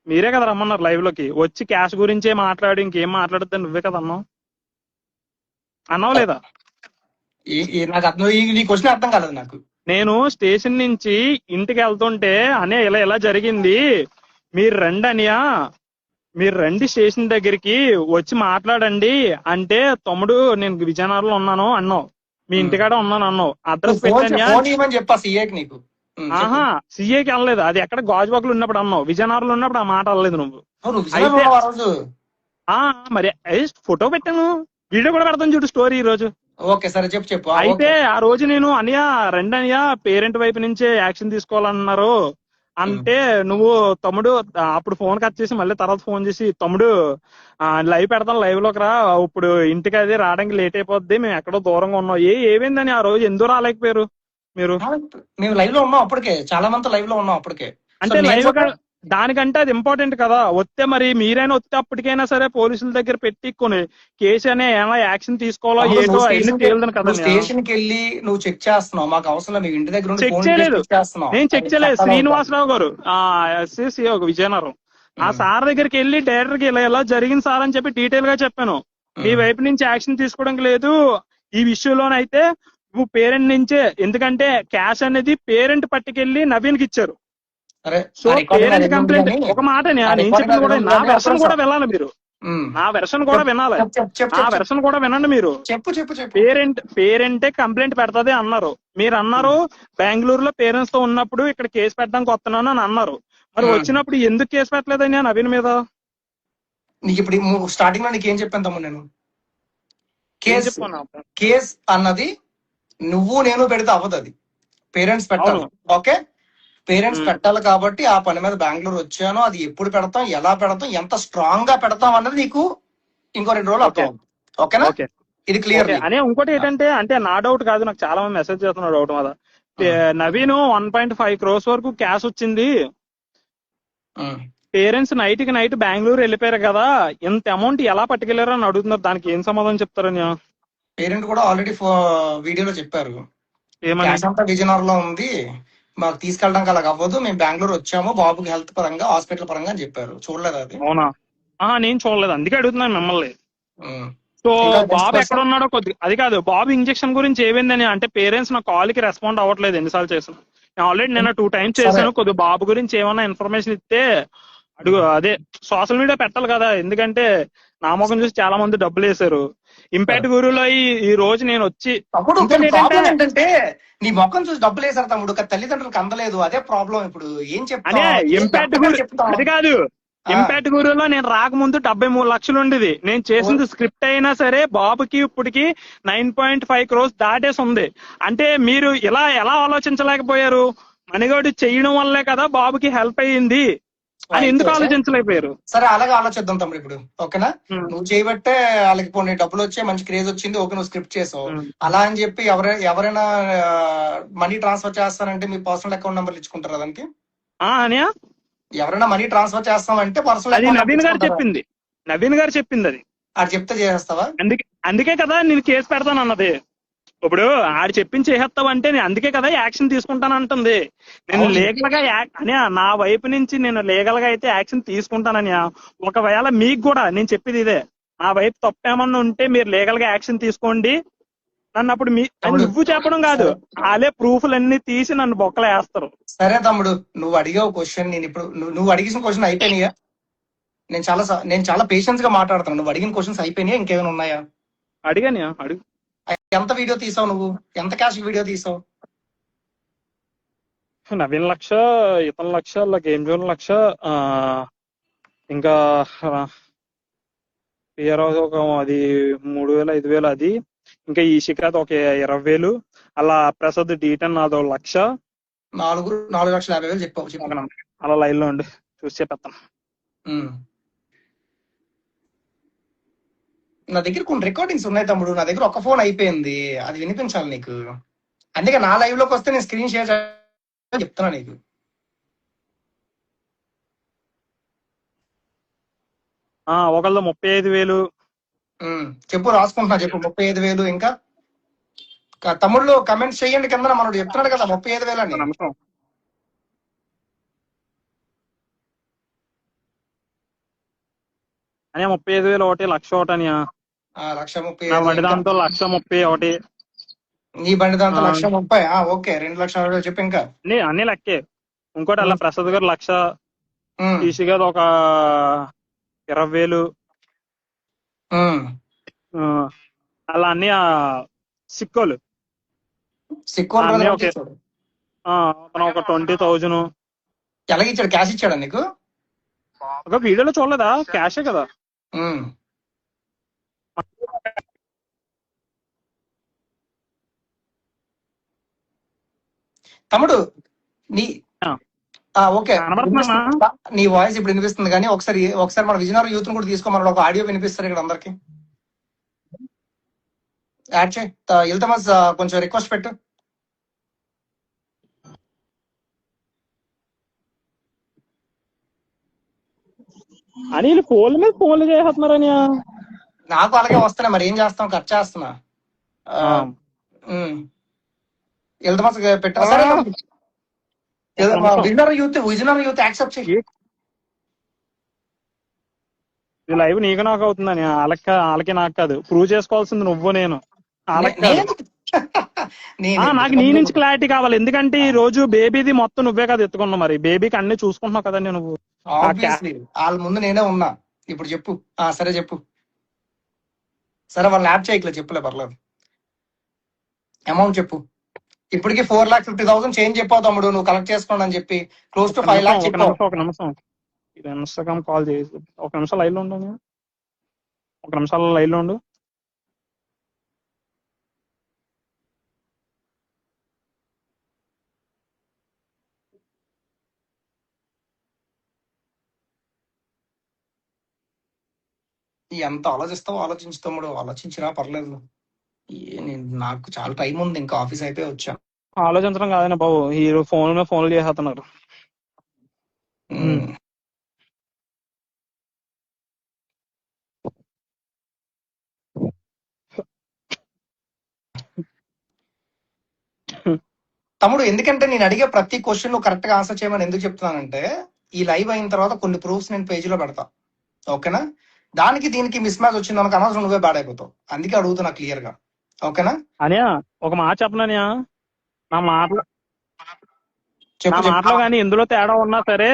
మీరే కదా రమ్మన్నారు లైవ్ లోకి, వచ్చి క్యాష్ గురించే మాట్లాడి ఇంకేం మాట్లాడుతుంది నువ్వే కదా అన్నావు లేదా? నాకు అర్థం, ఈ క్వశ్చన్ అర్థం కాలేదు నాకు. నేను స్టేషన్ నుంచి ఇంటికి వెళ్తుంటే అనే ఇలా జరిగింది, మీరు రండి అనియా, మీరు రండి స్టేషన్ దగ్గరికి వచ్చి మాట్లాడండి అంటే, తమ్ముడు నేను విజయనగరంలో ఉన్నాను అన్నావు, మీ ఇంటికాడ ఉన్నాను అన్నావు, అడ్రస్ పెట్టాను. చెప్పా సీఏకి నీకు. సీఏకి వెళ్ళలేదు, అది ఎక్కడ గాజువాకలు ఉన్నప్పుడు అన్నావు, విజయనగరంలో ఉన్నప్పుడు ఆ మాట అనలేదు నువ్వు. మరి ఫోటో పెట్టాను, వీడియో కూడా పెడతాను చూడు, స్టోరీ ఈ రోజు. ఓకే సరే, చెప్పు. అయితే ఆ రోజు నేను అనియా రండి అనియా, పేరెంట్ వైపు నుంచే యాక్షన్ తీసుకోవాలన్నారు అంటే, నువ్వు తమ్ముడు అప్పుడు ఫోన్ కట్ చేసి మళ్ళీ తర్వాత ఫోన్ చేసి, తమ్ముడు లైవ్ పెడతాను, లైవ్ లోకి రా, ఇప్పుడు ఇంటికి అది రావడానికి లేట్ అయిపోద్ది, మేము ఎక్కడో దూరంగా ఉన్నాం. ఏమైందని ఆ రోజు ఎందుకు రాలేకపోయారు మీరు? మేము లైవ్ లో ఉన్నాం అప్పటికే, చాలా మంది లైవ్ లో ఉన్నాం అప్పటికే. అంటే లైవ్ దానికంటే అది ఇంపార్టెంట్ కదా. వస్తే మరి మీరైనా వస్తే అప్పటికైనా సరే పోలీసుల దగ్గర పెట్టుకొని కేసు అనే ఏమైనా యాక్షన్ తీసుకోవాలో ఏటో అవన్నీ తేలిదని కదా. స్టేషన్ కి వెళ్ళి నువ్వు చెక్ చేస్తున్నావు, మాకు అవసరం లేదు, ఇంటి దగ్గర చెక్ చేయలేదు, నేను చెక్ చేయలేదు. శ్రీనివాసరావు గారు ఎస్సీ విజయనగరం, ఆ సార్ దగ్గరికి వెళ్ళి డైరెక్టర్ కి ఇలా జరిగింది సార్ అని చెప్పి డీటెయిల్ గా చెప్పాను. మీ వైపు నుంచి యాక్షన్ తీసుకోవడానికి లేదు ఈ విషయంలోనైతే, నువ్వు పేరెంట్ నుంచే, ఎందుకంటే క్యాష్ అనేది పేరెంట్ పట్టుకెళ్ళి నవీన్ కి ఇచ్చారు. సో పేరెంట్ కంప్లైంట్ ఒక మాట నేను చెప్పింది కూడా, నా వెర్షన్ కూడా వినాలి మీరు, నా వెర్షన్ కూడా వినాలి, నా వెర్షన్ కూడా వినండి మీరు. పేరెంటే కంప్లైంట్ పెడతది అన్నారు, మీరు అన్నారు బెంగళూరులో పేరెంట్స్ తో ఉన్నప్పుడు ఇక్కడ కేసు పెట్టడానికి వస్తున్నాను అని అన్నారు. మరి వచ్చినప్పుడు ఎందుకు కేసు పెట్టలేదని నవీన్ మీద? నీకు ఇప్పుడు స్టార్టింగ్ లో నీకు ఏం చెప్పాను తమ్ముడు, నేను కేస్ అన్నది నువ్వు నేను పెడితే అవ్వదు, అది పేరెంట్స్ పెట్టాలి. ఓకే, పేరెంట్స్ పెట్టాలి కాబట్టి ఆ పని మీద బెంగళూరు వచ్చాను. అది ఎప్పుడు పెడతాం, ఎలా పెడతాం, ఎంత స్ట్రాంగ్ గా పెడతాం అన్నది నీకు ఇంకో 2 రోజులు అర్థం. ఓకేనా? ఇది క్లియర్. అనే ఇంకోటి ఏంటంటే, అంటే నా డౌట్ కాదు, నాకు చాలా మంది మెసేజ్ చేస్తున్నారు డౌట్ మీద. నవీన్ 1.5 crores వరకు క్యాష్ వచ్చింది, పేరెంట్స్ నైట్ కి నైట్ బెంగళూరు వెళ్ళిపోయారు కదా, ఇంత అమౌంట్ ఎలా పట్టుకెళ్లారు అని అడుగుతున్నారు. దానికి ఏం సమాధానం చెప్తారని? పేరెంట్ కూడా ఆల్రెడీ వీడియోలో చెప్పారు, ఏమని అంతా విజయనగరంలో ఉంది, మాకు తీసుకెళ్ళడానికి అలాగ అవ్వదు, మేము బెంగళూరు వచ్చాము బాబుకి హెల్త్ పరంగా, హాస్పిటల్ పరంగా అని చెప్పారు. చూడలేదు అది? అవునా? నేను చూడలేదు, అందుకే అడుగుతున్నాను మిమ్మల్ని. సో బాబు ఎక్కడ ఉన్నాడో అది కాదు, బాబు ఇంజెక్షన్ గురించి ఏమైందని అంటే, పేరెంట్స్ నా కాల్ కి రెస్పాండ్ అవ్వట్లేదు ఎన్నిసార్లు చేసిన. నేను ఆల్రెడీ నిన్న 2 times చేశాను. కొద్దిగా బాబు గురించి ఏమన్నా ఇన్ఫర్మేషన్ ఇస్తే అడుగు, అదే సోషల్ మీడియా పెట్టాలి కదా, ఎందుకంటే నా ముఖం చూసి చాలా మంది డబ్బులు వేశారు. ఇంపాక్ట్ గురులో ఈ రోజు నేను వచ్చి, ఏంటంటే నీ ముఖం చూసి డబ్బులు వేసారు తమ్ముడు, తల్లిదండ్రులకు అందలేదు, అదే ప్రాబ్లం. ఇప్పుడు ఏం చెప్తా, ఇంపాక్ట్ అది కాదు, ఇంపాక్ట్ గురులో నేను రాకముందు 73 లక్షలు ఉండేది. నేను చేసింది స్క్రిప్ట్ అయినా సరే బాబుకి ఇప్పటికి 9.5 crores దాటేసి ఉంది. అంటే మీరు ఎలా ఆలోచించలేకపోయారు? మణిగౌడి చేయడం వల్లే కదా బాబుకి హెల్ప్ అయ్యింది అని ఎందుకు ఆలోచించలేకపోయారు? సరే అలాగే ఆలోచిద్దాం తమ్ముడు ఇప్పుడు. ఓకేనా? నువ్వు చేయబట్టే వాళ్ళకి పోనీ డబ్బులు వచ్చాయి, మంచి క్రేజ్ వచ్చింది, ఓకే నువ్వు స్క్రిప్ట్ చేసావు. అలా అని చెప్పి ఎవరైనా మనీ ట్రాన్స్ఫర్ చేస్తారంటే మీ పర్సనల్ అకౌంట్ నెంబర్ ఇచ్చుకుంటారా దానికి? ఎవరైనా మనీ ట్రాన్స్ఫర్ చేస్తామంటే పర్సనల్, నవీన్ గారు చెప్పింది అది అది చెప్తే చేసేస్తావా? అందుకే కదా నేను కేసు పెడతాను అన్నది. ఇప్పుడు ఆడు చెప్పించి చేసేస్తావంటే నేను అందుకే కదా యాక్షన్ తీసుకుంటాను అంటుంది. నేను అవును. లీగల్ గా అని నా వైపు నుంచి నేను లీగల్ గా అయితే యాక్షన్ తీసుకుంటానని. ఒకవేళ మీకు కూడా నేను చెప్పేది ఇదే, నా వైపు తప్పేమన్నా ఉంటే మీరు లీగల్ గా యాక్షన్ తీసుకోండి. నన్ను అప్పుడు అని తమ్ముడు నువ్వు చెప్పడం కాదు, సరే వాళ్ళే ప్రూఫ్లన్నీ తీసి నన్ను బొక్కలు వేస్తారు. సరే తమ్ముడు, నువ్వు అడిగావు క్వశ్చన్, నేను ఇప్పుడు నువ్వు అడిగిన క్వశ్చన్ అయిపోయినాయా? నేను చాలా పేషెన్స్ గా మాట్లాడుతాను. నువ్వు అడిగిన క్వశ్చన్స్ అయిపోయినాయా, ఇంకేమైనా ఉన్నాయా? అడిగాని అడుగు. ఎంత వీడియో తీసావు నువ్వు? ఎంత క్యాష్ వీడియో తీసావు? నవీన్ లక్ష, ఇతని లక్ష, గేమ్ జోన్ లక్ష, ఆ, ఇంకా పిఆర్ ఒక అది 3,000 5,000 అది, ఇంకా ఈ శిఖరాత్ ఒక 20,000, అలా ప్రసాద్ D10 అదో 1,00,000. 4,50,000 చెప్పావు ఒక చెప్పు. నిమిషం అలా లైన్ లో ఉండి చూసి చెప్పేస్తాను. ఉమ్. నా దగ్గర కొన్ని రికార్డింగ్స్ ఉన్నాయి తమ్ముడు. నా దగ్గర ఒక ఫోన్ అయిపోయింది, అది వినిపించాలి నీకు. అందుకే నా లైవ్ లోకి వస్తే నేను స్క్రీన్ షేర్ చెప్తున్నా నీకు. ఒకళ్ళు 35,000. చెప్పు, రాసుకుంటున్నా, చెప్పు. 35,000. ఇంకా తమ్ముళ్ళు కమెంట్స్ చేయండి కింద. మనోడు చెప్తున్నాడు కదా 35,000 అని. నిమిషం అని 35,000 ఒకటి, 1,00,000 ఒకటి అని. 1,30,000. నా బండి ఇంకా దాంతో 1,30,000 నీ బండి దాంతో 1,30,000. ఓకే, 2,00,000 చెప్పు. ఇంకా అన్ని లెక్కే. ఇంకోటి అలా ప్రసాద్ గారు 1,00,000, టీసీ గారు ఒక 20,000, అలా అన్ని సిక్కోలు అన్ని ఒకే. అతను ఒక 20,000. ఎలాగిచ్చాడు? క్యాష్ ఇచ్చాడా నీకు? ఒక వీడియోలో చూడలేదా? క్యాషే కదా. తమ్ముడు నీ ఓకే, కనబడుతున్నా? నీ వాయిస్ ఇప్పుడు వినిపిస్తుంది. కానీ ఒకసారి మన విజయనగరం యూత్ కూడా తీసుకోమన్నాడు. ఒక ఆడియో వినిపిస్తారు ఇక్కడ అందరికి. యాడ్ చేయి. ఇల్తమస్ కొంచెం రిక్వెస్ట్ పెట్టు. అని ఫోన్ల మీద ఫోన్లు చేస్తున్నారని. నాకు అలాగే వస్తున్నాయి, మరి ఏం చేస్తాం, ఖర్చు చేస్తున్నా. ఇల్తమస్ పెట్టా. సరే, విజయనగరం యూత్ యాక్సెప్ట్ చేయి. లైవ్ నీకు నాకు అవుతుందని. వాళ్ళకి నాకు కాదు. ప్రూవ్ చేసుకోవాల్సింది నువ్వు నేను, వాళ్ళకి కాదు. నాకు నీ నుంచి క్లారిటీ కావాలి. ఎందుకంటే ఈ రోజు బేబీది మొత్తం నువ్వే కదా ఎత్తుకున్నావు. మరి బేబీకి అన్ని చూసుకుంటున్నావు కదండి నువ్వు. వాళ్ళ ముందు నేనే ఉన్నా. ఇప్పుడు చెప్పు. సరే చెప్పు. సరే, వాళ్ళని యాప్ చేయట్లేదు, చెప్పులే, పర్లేదు. అమౌంట్ చెప్పు. ఇప్పటికి 4,50,000 చేంజ్ చెప్పావు తమ్ముడు, నువ్వు కలెక్ట్ చేసుకోండి అని చెప్పి. క్లోజ్ టు 5 lakhs చెప్పావు. ఒక నిమిషం ఇన్స్టాగ్రామ్ కాల్ చేసి ఒక నిమిషం లైన్ లో ఉండు. ఒక నిమిషాల లైన్ లో ఉండు. ఎంత ఆలోచిస్తావో ఆలోచించు తమ్ముడు, ఆలోచించినా పర్లేదు. నాకు చాలా టైం ఉంది, ఇంకా ఆఫీస్ అయిపోయి వచ్చా. ఆలోచించడం కాదనే బాబు, ఈ ఫోన్ మీద ఫోన్లు చేసేస్తున్నారు. తమ్ముడు, ఎందుకంటే నేను అడిగే ప్రతి క్వశ్చన్ నువ్వు కరెక్ట్ గా ఆన్సర్ చేయమని ఎందుకు చెప్తున్నానంటే, ఈ లైవ్ అయిన తర్వాత కొన్ని ప్రూఫ్స్ నేను పేజీలో పెడతా. ఓకేనా? దానికి దీనికి మిస్ మ్యాచ్ వచ్చింది అనుకో, అనవసరం నువ్వే బ్యాడ్ అయిపోతావు. అందుకే అడుగుతున్నా క్లియర్ గా. ఓకేనా? అనియా ఒక మాట చెప్పననియా, నా మాటలో కానీ ఇందులో తేడా ఉన్నా సరే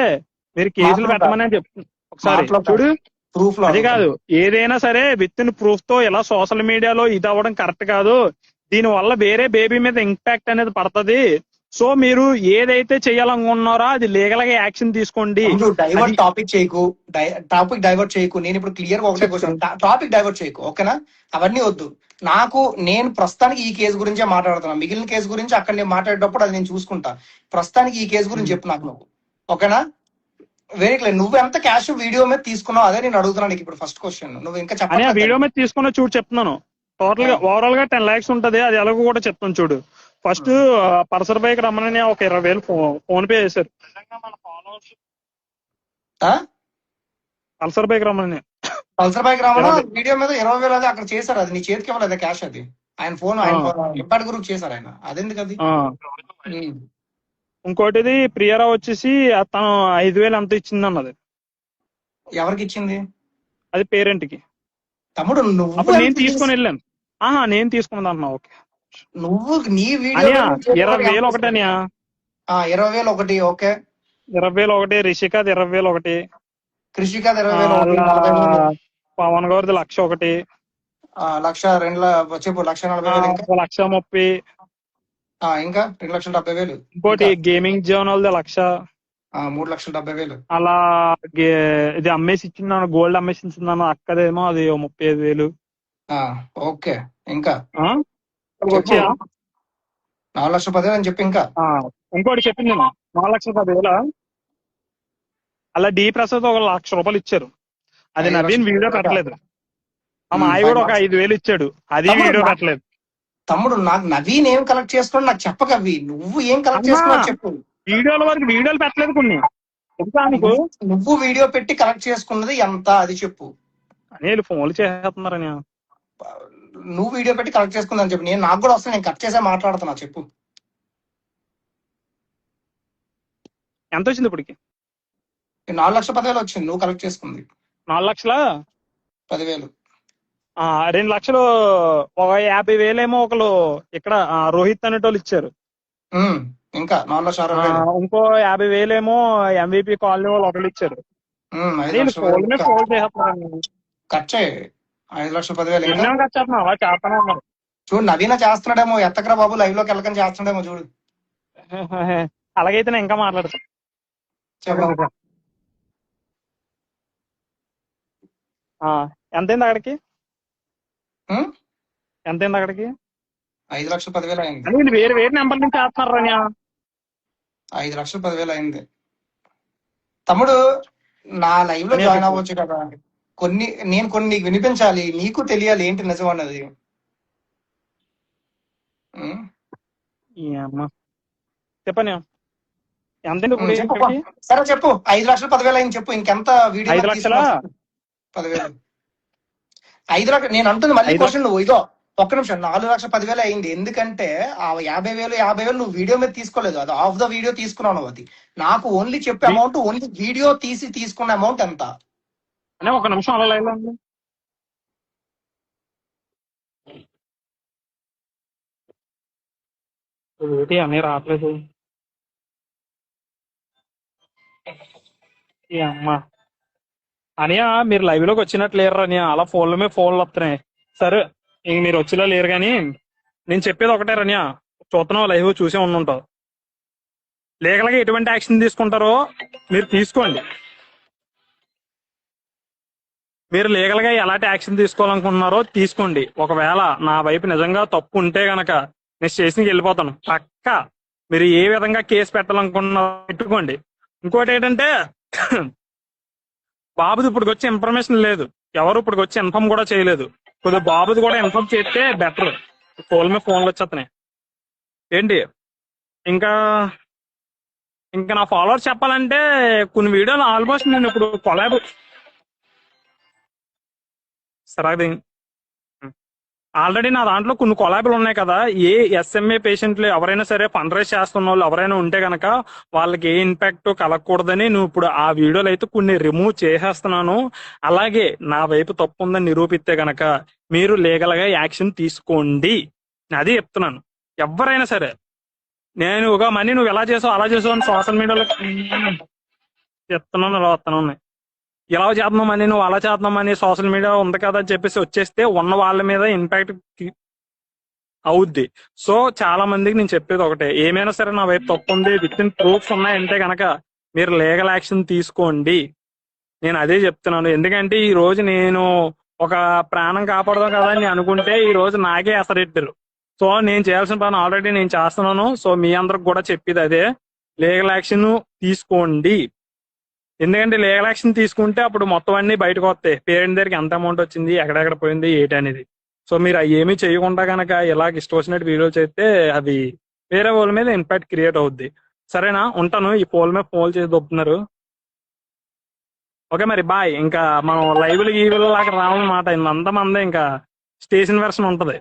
మీరు కేసులు పెట్టమని చెప్తున్నా. ఒకసారి చూడు, ప్రూఫ్ అది కాదు, ఏదైనా సరే విత్ ఇన్ ప్రూఫ్ తో ఇలా సోషల్ మీడియాలో ఇది అవ్వడం కరెక్ట్ కాదు. దీని వల్ల వేరే బేబీ మీద ఇంపాక్ట్ అనేది పడుతుంది. సో మీరు ఏదైతే చేయాలనుకున్నారో అది లీగల్ గా యాక్షన్ తీసుకోండి. టాపిక్ డైవర్ట్ చేయకు. నేను ఇప్పుడు క్లియర్ గా ఒకటే క్వశ్చన్, టాపిక్ డైవర్ట్ చేయకు. ఓకేనా? అవన్నీ వద్దు నాకు. నేను ప్రస్తుతానికి ఈ కేసు గురించే మాట్లాడుతున్నా. మిగిలిన కేసు గురించి అక్కడ నేను మాట్లాడేటప్పుడు అది నేను చూసుకుంటా. ప్రస్తుతానికి ఈ కేసు గురించి చెప్పు నాకు నువ్వు. ఓకేనా? Very clear. నువ్వు ఎంత క్యాష్ వీడియో మీద తీసుకున్నావు అదే నేను అడుగుతున్నాను నీకు ఇప్పుడు. ఫస్ట్ క్వశ్చన్ నువ్వు ఇంకా చెప్పాలి. వీడియో మీద తీసుకున్నా చూడు, చెప్తున్నాను. టోటల్ గా ఓవరాల్ గా 10 lakhs ఉంటది. అది ఎలాగో కూడా చెప్తాను చూడు. ఫస్ట్ పల్సర్ బైక్ రమ్మని ఒక 20,000 ఫోన్ పే చేశారు. పల్సర్ బైక్ రమ్మని వీడియో మీద 20,000 అది అక్కడ చేశారు. అది నీ చేతికి ఇవ్వలేదా క్యాష్? అది ఆయన ఫోన్ ఆ, ఆయన ఇంపార్ట్ గ్రూప్ చేశారు ఆయన, అదెందుకు అది? ఆ. ఉమ్. ఇంకోటిది ప్రియరా వచ్చేసి తను 5,000 ఎంత ఇచ్చింది అన్నది. ఎవరికి ఇచ్చింది? అది పేరెంట్ కి. తమ్ముడు నువ్వు అప్పుడు నేను ఎంత తీసుకొని వెళ్ళాను. ఆహా, నేను తీసుకున్నది అన్నా. ఓకే నువ్వు నీ వీడియోలో అనియా, నువ్వు చేసినప్పుడు 20,000 ఎంత ఒకటి ఇస్తావు? అనియా. 20,000 ఒకటి, ఓకే. 20,000 ఒకటి, రిషికాది 20,000 ఒకటి, కృషికాది 20,000 ఒకటి, అలా 40,000. పవన్ గారిది 1,00,000 ఒకటి, 1,02,00,000 చెప్పు, 1,40,000 ఇంకా. 1,30,000. ఇంకా 2,70,000. ఇంకోటి ఇంకా గేమింగ్ జోన్ వాళ్ళది 1,00,000. 3,70,000. అలా ఇది అమ్మేసి ఇచ్చిందాను, గోల్డ్ అమ్మేసి ఇచ్చిందాను. అక్కదేమో అది 35,000. ఓకే. ఇంకా ఆ? ఇక్కడికి చెప్పు. వచ్చాయా? 4,10,000 అని చెప్పి ఇంకా. ఇంకోటి చెప్పింది నేను, 4,10,000. అలా డి ప్రసాద్ ఒక ₹1,00,000 ఇచ్చారు. అది 5 నవీన్ లక్షల వీడియో రూపాయలు. పెట్టలేదు. ఆ మాయ కూడా ఒక 5,000 ఇచ్చాడు, అది తమ్ముడు వీడియో పెట్టలేదు. తమ్ముడు నాకు నవీన్ ఏం కలెక్ట్ చేసుకున్నాడు నాకు చెప్పక, అవి నువ్వు ఏం కలెక్ట్ అమ్మా, చేసుకున్నావు చెప్పు. వీడియోల వరకు వీడియోలు పెట్టలేదు కొన్ని, తెలుసా నీకు? నువ్వు వీడియో పెట్టి కలెక్ట్ చేసుకున్నది ఎంత అది చెప్పు. అని ఫోన్లు చేస్తున్నారని. నువ్వు వీడియో పెట్టి కలెక్ట్ చేసుకుందని చెప్పు. నాకు కూడా వస్తాను, నేను కట్ చేసే మాట్లాడుతున్నా, చెప్పు. ఎంత వచ్చింది ఇప్పటికి? 4,10,000 వచ్చింది నువ్వు కలెక్ట్ చేసుకుంది. 4,00,000. 10,000. 2,00,000. ఒక 50,000 ఏమో ఒకళ్ళు ఇక్కడ రోహిత్ అనేటోళ్ళు ఇచ్చారు. ఇంకా 4,60,000. ఇంకో 50,000 ఏమో MVP కాలనీ వాళ్ళు ఒకళ్ళు ఇచ్చారు. 5,00,000 ఫోన్ చేస్తున్నాను. కట్ చేయి. 5,10,000 ఇంకా. ఖర్చు చేస్తున్నా, అలా చేస్తానే ఉన్నారు. చూడు నవీన చేస్తున్నాడేమో, ఎత్తకరా బాబు, లైవ్ లోకి వెళ్ళకని చేస్తున్నాడేమో చూడు. అలాగైతే నేను ఇంకా మాట్లాడతాను. చెప్పు. ఎంతైంది అక్కడికి? ఉం? ఎంతైంది అక్కడికి? 5,10,000 అయింది. అని వీళ్ళు వేరే వేరే నెంబర్ నుంచి చేస్తున్నారా? 5,10,000 అయింది. తమ్ముడు నా లైవ్ లో జాయిన్ అవ్వచ్చు కదా. నేను కొన్ని నీకు వినిపించాలి, నీకు తెలియాలి ఏంటి నిజం అన్నది. చెప్పని ఎంత సరే చెప్పు. 5,10,000 అయింది చెప్పు. ఇంకెంత వీడియో? 5,00,000. 10,000. 5,00,000 నేను అంటుంది మళ్ళీ క్వశ్చన్. నువ్వు ఇదో ఒక్క నిమిషం. 4,10,000 అయింది ఎందుకంటే ఆ 50,000 నువ్వు వీడియో మీద తీసుకోలేదు, అది ఆఫ్ ద వీడియో తీసుకున్నావు. అది నాకు ఓన్లీ చెప్పే అమౌంట్, ఓన్లీ వీడియో తీసి తీసుకున్న అమౌంట్ ఎంత? ఒక నిమిషం అలా లైవ్ లో ఉంది. ఏంటి అన్నీ రావట్లేదు? అమ్మా అనియా, మీరు లైవ్ లోకి వచ్చినట్లు లేరు అని అలా ఫోన్ల మీద ఫోన్లు వస్తున్నాయి. సరే ఇంక మీరు వచ్చేలా లేరు కానీ నేను చెప్పేది ఒకటే రన్యా, చూస్తున్నావు లైవ్ చూసే ఉండుంటావు. లీగల్ గా ఎటువంటి యాక్షన్ తీసుకుంటారో మీరు తీసుకోండి. మీరు లీగల్ గా ఎలాంటి యాక్షన్ తీసుకోవాలనుకుంటున్నారో తీసుకోండి. ఒకవేళ నా వైపు నిజంగా తప్పు ఉంటే గనక నేను స్టేషన్కి వెళ్ళిపోతాను పక్కా. మీరు ఏ విధంగా కేసు పెట్టాలనుకుంటున్నారో పెట్టుకోండి. ఇంకోటి ఏంటంటే బాబుది ఇప్పుడు వచ్చే ఇన్ఫర్మేషన్ లేదు, ఎవరు ఇప్పుడు వచ్చి ఇన్ఫార్మ్ కూడా చేయలేదు. కొద్దిగా బాబుది కూడా ఇన్ఫార్మ్ చేస్తే బెటర్. ఫోన్ మీద ఫోన్లు వచ్చేస్తున్నాయి ఏంటి. ఇంకా ఇంకా నా ఫాలోవర్స్ చెప్పాలంటే కొన్ని వీడియోలు ఆల్మోస్ట్ నేను ఇప్పుడు కొలాబ్ సరే ఆల్రెడీ నా దాంట్లో కొన్ని కొలాబులు ఉన్నాయి కదా. ఏ ఎస్ఎంఏ పేషెంట్లు ఎవరైనా సరే ఫండ్ రైజ్ చేస్తున్న వాళ్ళు ఎవరైనా ఉంటే గనక వాళ్ళకి ఏ ఇంపాక్ట్ కలగకూడదని నువ్వు ఇప్పుడు ఆ వీడియోలు అయితే కొన్ని రిమూవ్ చేసేస్తున్నాను. అలాగే నా వైపు తప్పు ఉందని నిరూపిస్తే గనక మీరు లీగల్ గా యాక్షన్ తీసుకోండి. అది చెప్తున్నాను. ఎవరైనా సరే నేను ఒక మనీ నువ్వు ఎలా చేసావు అలా చేసావు అని సోషల్ మీడియాలో చెప్తున్నాను, అలా వస్తాను ఉన్నాయి. ఇలా చేస్తున్నామని నువ్వు అలా చేస్తున్నామని సోషల్ మీడియా ఉంది కదా అని చెప్పేసి వచ్చేస్తే ఉన్న వాళ్ళ మీద ఇంపాక్ట్ అవుద్ది. సో చాలా మందికి నేను చెప్పేది ఒకటే, ఏమైనా సరే నా వైపు తప్పు ఉంది, విత్ ఇన్ ప్రూఫ్స్ ఉన్నాయంటే గనక మీరు లీగల్ యాక్షన్ తీసుకోండి. నేను అదే చెప్తున్నాను. ఎందుకంటే ఈ రోజు నేను ఒక ప్రాణం కాపాడదాం కదా అని అనుకుంటే ఈ రోజు నాకే ఎసరెట్టారు. సో నేను చేయాల్సిన పని ఆల్రెడీ నేను చేస్తున్నాను. సో మీ అందరికి కూడా చెప్పేది అదే, లీగల్ యాక్షన్ తీసుకోండి. ఎందుకంటే లీగల్ యాక్షన్ తీసుకుంటే అప్పుడు మొత్తం అన్ని బయటకు వస్తాయి. పేరెంట్ దగ్గరికి ఎంత అమౌంట్ వచ్చింది, ఎక్కడెక్కడ పోయింది, ఏంటి అనేది. సో మీరు ఏమీ చేయకుండా కనుక ఇలాగ ఇష్టం వచ్చినట్టు వీడియో చేస్తే అది వేరే వాళ్ళ మీద ఇంపాక్ట్ క్రియేట్ అవుద్ది. సరేనా, ఉంటాను. ఈ ఫోన్ మీద ఫోన్ చేసి దొప్పుతున్నారు. ఓకే మరి బాయ్. ఇంకా మనం లైవ్లు గీవులు లాగా రావన్నమాట. అంతమంది ఇంకా స్టేషన్ వెర్షన్ ఉంటది.